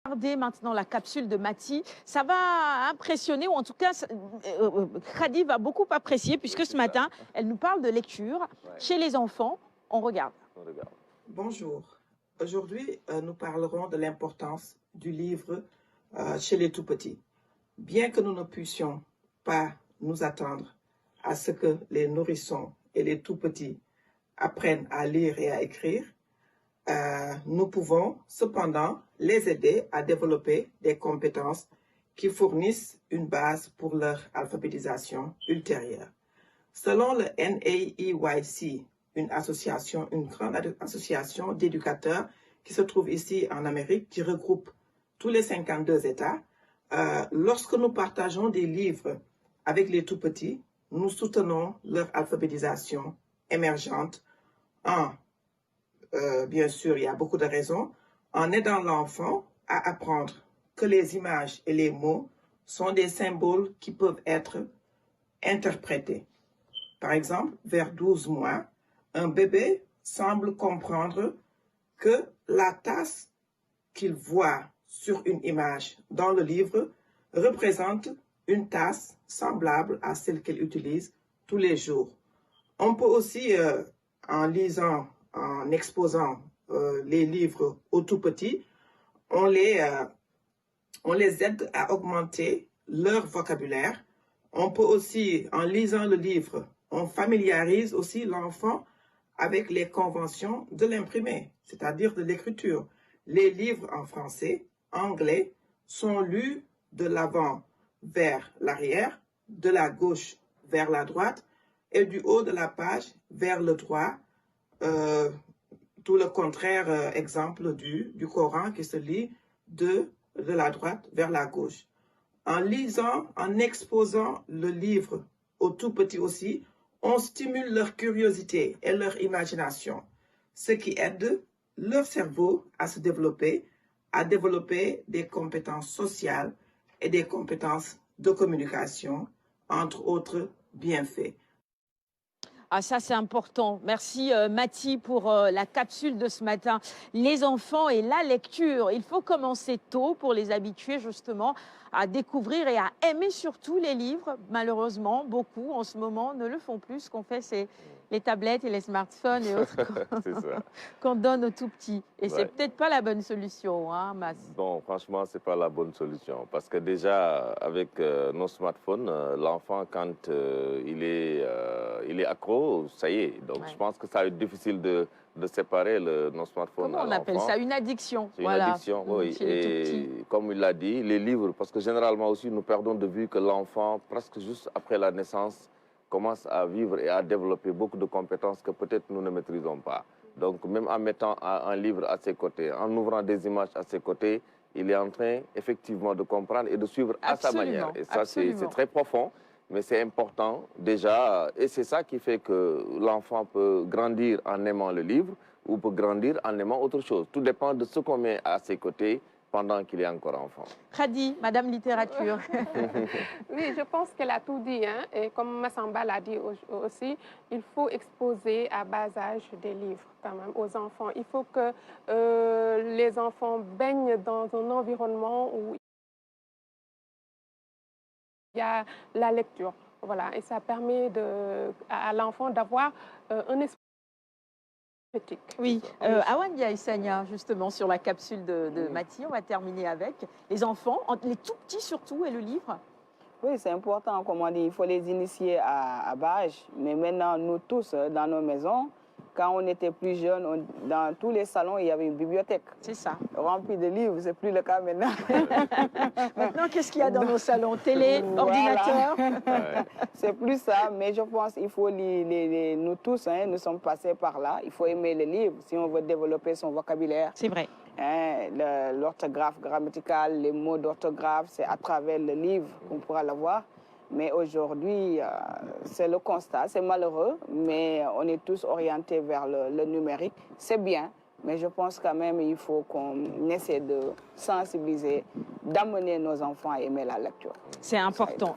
Regardez maintenant la capsule de Mathie. Ça va impressionner, ou en tout cas, Khady va beaucoup apprécier, puisque ce matin, elle nous parle de lecture chez les enfants. On regarde. Bonjour. Aujourd'hui, nous parlerons de l'importance du livre chez les tout-petits. Bien que nous ne puissions pas nous attendre à ce que les nourrissons et les tout-petits apprennent à lire et à écrire, nous pouvons cependant les aider à développer des compétences qui fournissent une base pour leur alphabétisation ultérieure. Selon le NAEYC, une grande association d'éducateurs qui se trouve ici en Amérique, qui regroupe tous les 52 États, lorsque nous partageons des livres avec les tout-petits, nous soutenons leur alphabétisation émergente bien sûr, il y a beaucoup de raisons, en aidant l'enfant à apprendre que les images et les mots sont des symboles qui peuvent être interprétés. Par exemple, vers 12 mois, un bébé semble comprendre que la tasse qu'il voit sur une image dans le livre représente une tasse semblable à celle qu'il utilise tous les jours. On peut aussi, en exposant les livres aux tout-petits, on les aide à augmenter leur vocabulaire. On peut aussi, en lisant le livre, on familiarise aussi l'enfant avec les conventions de l'imprimé, c'est-à-dire de l'écriture. Les livres en français, anglais, sont lus de l'avant vers l'arrière, de la gauche vers la droite et du haut de la page vers le droit, tout le contraire exemple du Coran qui se lit de la droite vers la gauche. En lisant, en exposant le livre aux tout petits aussi, on stimule leur curiosité et leur imagination, ce qui aide leur cerveau à se développer, à développer des compétences sociales et des compétences de communication, entre autres bienfaits. Ah, ça, c'est important. Merci, Mathie, pour la capsule de ce matin. Les enfants et la lecture. Il faut commencer tôt pour les habituer, justement, à découvrir et à aimer surtout les livres. Malheureusement, beaucoup, en ce moment, ne le font plus. Ce qu'on fait, c'est les tablettes et les smartphones et autres qu'on donne aux tout petits. Et c'est peut-être pas la bonne solution, hein, Mas? Bon, franchement, c'est pas la bonne solution. Parce que déjà, avec nos smartphones, l'enfant, quand il est accro, ça y est. Donc, je pense que ça va être difficile de séparer nos smartphones. Comment on appelle ça? Une addiction. C'est une addiction, oui. Et comme il l'a dit, les livres, parce que généralement aussi, nous perdons de vue que l'enfant, presque juste après la naissance, commence à vivre et à développer beaucoup de compétences que peut-être nous ne maîtrisons pas. Donc, même en mettant un livre à ses côtés, en ouvrant des images à ses côtés, il est en train, effectivement, de comprendre et de suivre à sa manière. Et ça, c'est très profond, mais c'est important déjà. Et c'est ça qui fait que l'enfant peut grandir en aimant le livre ou peut grandir en aimant autre chose. Tout dépend de ce qu'on met à ses côtés pendant qu'il est encore enfant. Khady, Madame Littérature. Oui, je pense qu'elle a tout dit, hein. Et comme Massamba l'a dit aussi, il faut exposer à bas âge des livres quand même aux enfants. Il faut que les enfants baignent dans un environnement où il y a la lecture. Voilà, et ça permet à l'enfant d'avoir un esprit. Oui, Awania Issania, justement, sur la capsule de Mathie, on va terminer avec les enfants, les tout petits surtout, et le livre. Oui, c'est important, comme on dit, il faut les initier à bas âge. Mais maintenant, nous tous, dans nos maisons, quand on était plus jeunes, dans tous les salons, il y avait une bibliothèque. C'est ça. Remplie de livres, c'est plus le cas maintenant. Maintenant, qu'est-ce qu'il y a dans nos salons? Télé, ordinateur? C'est plus ça, mais je pense qu'il faut, nous tous, hein, nous sommes passés par là. Il faut aimer les livres si on veut développer son vocabulaire. C'est vrai. Hein, l'orthographe grammaticale, les mots d'orthographe, c'est à travers le livre qu'on pourra l'avoir. Mais aujourd'hui, c'est le constat, c'est malheureux, mais on est tous orientés vers le numérique. C'est bien, mais je pense quand même qu'il faut qu'on essaie de sensibiliser, d'amener nos enfants à aimer la lecture. C'est important.